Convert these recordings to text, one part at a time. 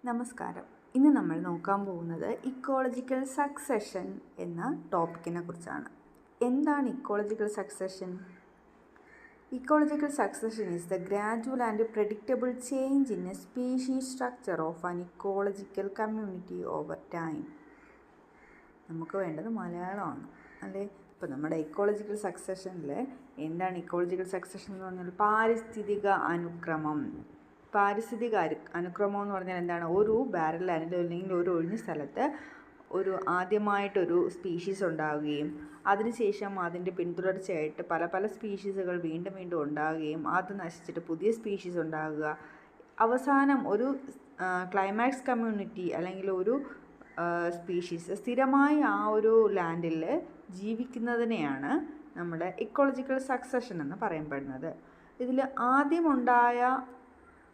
നമസ്കാരം. ഇന്ന് നമ്മൾ നോക്കാൻ പോകുന്നത് ഇക്കോളജിക്കൽ സക്സഷൻ എന്ന ടോപ്പിക്കിനെ കുറിച്ചാണ്. എന്താണ് ecological succession? Ecological succession is the gradual and predictable change in A species structure of an ecological community over time. നമുക്ക് വേണ്ടത് മലയാളമാണ് അല്ലേ? ഇപ്പോൾ നമ്മുടെ ഇക്കോളജിക്കൽ സക്സഷനിൽ എന്താണ് ഇക്കോളജിക്കൽ സക്സഷൻ എന്ന് പറഞ്ഞാൽ പാരിസ്ഥിതിക അനുക്രമം. പാരിസ്ഥിതിക അനുക്രമം എന്ന് പറഞ്ഞാൽ എന്താണ്? ഒരു ബാരൽ ലാൻഡിൽ അല്ലെങ്കിൽ ഒരു ഒഴിഞ്ഞ സ്ഥലത്ത് ആദ്യമായിട്ടൊരു സ്പീഷീസ് ഉണ്ടാവുകയും അതിനുശേഷം അതിൻ്റെ പിന്തുടർച്ചയായിട്ട് പല പല സ്പീഷീസുകൾ വീണ്ടും വീണ്ടും ഉണ്ടാവുകയും അത് നശിച്ചിട്ട് പുതിയ സ്പീഷീസ് ഉണ്ടാകുക, അവസാനം ഒരു ക്ലൈമാക്സ് കമ്മ്യൂണിറ്റി അല്ലെങ്കിൽ ഒരു സ്പീഷീസ് സ്ഥിരമായി ആ ഒരു ലാൻഡിൽ ജീവിക്കുന്നതിനെയാണ് നമ്മുടെ ഇക്കോളജിക്കൽ സക്സഷൻ എന്ന് പറയപ്പെടുന്നത്. ഇതിൽ ആദ്യമുണ്ടായ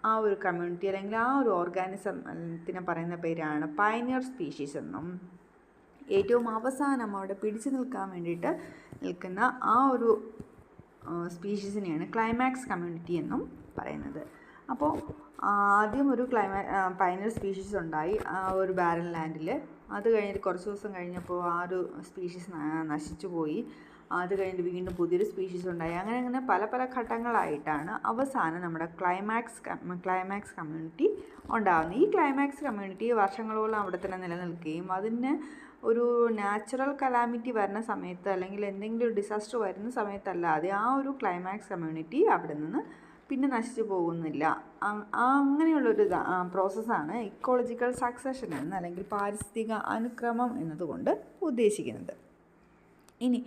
ആ ഒരു കമ്മ്യൂണിറ്റി അല്ലെങ്കിൽ ആ ഒരു ഓർഗാനിസത്തിനെ പറയുന്ന പേരാണ് പയനിയർ സ്പീഷീസ് എന്നും, ഏറ്റവും അവസാനം അവിടെ പിടിച്ചു നിൽക്കാൻ വേണ്ടിയിട്ട് നിൽക്കുന്ന ആ ഒരു സ്പീഷീസിനെയാണ് ക്ലൈമാക്സ് കമ്മ്യൂണിറ്റി എന്നും പറയുന്നത്. അപ്പോൾ ആദ്യം ഒരു പയനിയർ സ്പീഷീസ് ഉണ്ടായി ആ ഒരു ബാരൻ ലാൻഡിൽ. അത് കഴിഞ്ഞിട്ട് കുറച്ച് ദിവസം കഴിഞ്ഞപ്പോൾ ആ ഒരു സ്പീഷീസ് നശിച്ചു പോയി. അത് കഴിഞ്ഞിട്ട് വീണ്ടും പുതിയൊരു സ്പീഷീസ് ഉണ്ടായി. അങ്ങനെ പല പല ഘട്ടങ്ങളായിട്ടാണ് അവസാനം നമ്മുടെ ക്ലൈമാക്സ് കമ്മ്യൂണിറ്റി ഉണ്ടാകുന്നത്. ഈ ക്ലൈമാക്സ് കമ്മ്യൂണിറ്റി വർഷങ്ങളോളം അവിടെ തന്നെ നിലനിൽക്കുകയും അതിന് ഒരു നാച്ചുറൽ കലാമിറ്റി വരുന്ന സമയത്ത് അല്ലെങ്കിൽ എന്തെങ്കിലും ഒരു ഡിസാസ്റ്റർ വരുന്ന സമയത്തല്ലാതെ ആ ഒരു ക്ലൈമാക്സ് കമ്മ്യൂണിറ്റി അവിടെ നിന്ന് പിന്നെ നശിച്ചു പോകുന്നില്ല. അങ്ങനെയുള്ളൊരു പ്രോസസ്സാണ് ഇക്കോളജിക്കൽ സക്സഷൻ എന്ന് അല്ലെങ്കിൽ പാരിസ്ഥിതിക അനുക്രമം എന്നതുകൊണ്ട് ഉദ്ദേശിക്കുന്നത്. ഇനി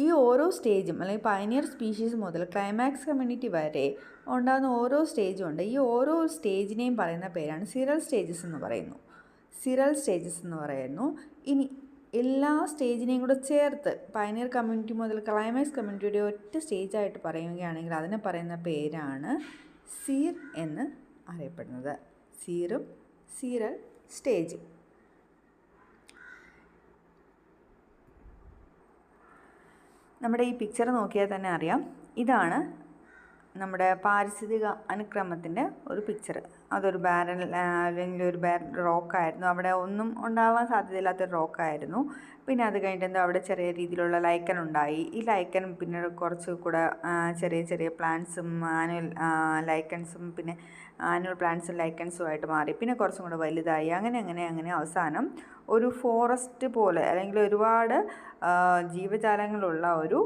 ഈ ഓരോ സ്റ്റേജും അല്ലെങ്കിൽ പയനിയർ സ്പീഷീസ് മുതൽ ക്ലൈമാക്സ് കമ്മ്യൂണിറ്റി വരെ ഉണ്ടാകുന്ന ഓരോ സ്റ്റേജും ഉണ്ട്. ഈ ഓരോ സ്റ്റേജിനെയും പറയുന്ന പേരാണ് സിറൽ സ്റ്റേജസ് എന്ന് പറയുന്നു. ഇനി എല്ലാ സ്റ്റേജിനെയും കൂടെ ചേർത്ത് പയനിയർ കമ്മ്യൂണിറ്റി മുതൽ ക്ലൈമാക്സ് കമ്മ്യൂണിറ്റിയുടെ ഒറ്റ സ്റ്റേജായിട്ട് പറയുകയാണെങ്കിൽ അതിനെ പറയുന്ന പേരാണ് സീർ എന്ന് അറിയപ്പെടുന്നത്. സീറും സീറൽ സ്റ്റേജും. നമ്മുടെ ഈ പിക്ചർ നോക്കിയാൽ തന്നെ അറിയാം, ഇതാണ് നമ്മുടെ പാരിസ്ഥിതിക അനുക്രമത്തിൻ്റെ ഒരു പിക്ചർ. അതൊരു ബാരൽ അല്ലെങ്കിൽ ഒരു റോക്കായിരുന്നു. അവിടെ ഒന്നും ഉണ്ടാവാൻ സാധ്യതയില്ലാത്തൊരു റോക്കായിരുന്നു. പിന്നെ അത് കഴിഞ്ഞിട്ട് അവിടെ ചെറിയ രീതിയിലുള്ള ലൈക്കൻ ഉണ്ടായി. ഈ ലൈക്കൻ പിന്നെ കുറച്ച് കൂടെ ചെറിയ ചെറിയ പ്ലാന്റ്സും ലൈക്കൻസും പിന്നെ ആനുവൽ പ്ലാന്റ്സും ലൈക്കൻസുമായിട്ട് മാറി. പിന്നെ കുറച്ചും കൂടെ വലുതായി. അങ്ങനെ അവസാനം ഒരു ഫോറസ്റ്റ് പോലെ അല്ലെങ്കിൽ ഒരുപാട് ജീവജാലങ്ങളുള്ള ഒരു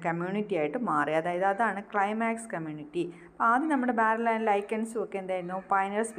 കമ്മ്യൂണിറ്റി ആയിട്ട് മാറി. അതായത് അതാണ് ക്ലൈമാക്സ് കമ്മ്യൂണിറ്റി. അപ്പോൾ ആദ്യം നമ്മുടെ ബാരൽ ആൻഡ് ലൈക്കൻസും ഒക്കെ എന്തായിരുന്നു? പയനിയർ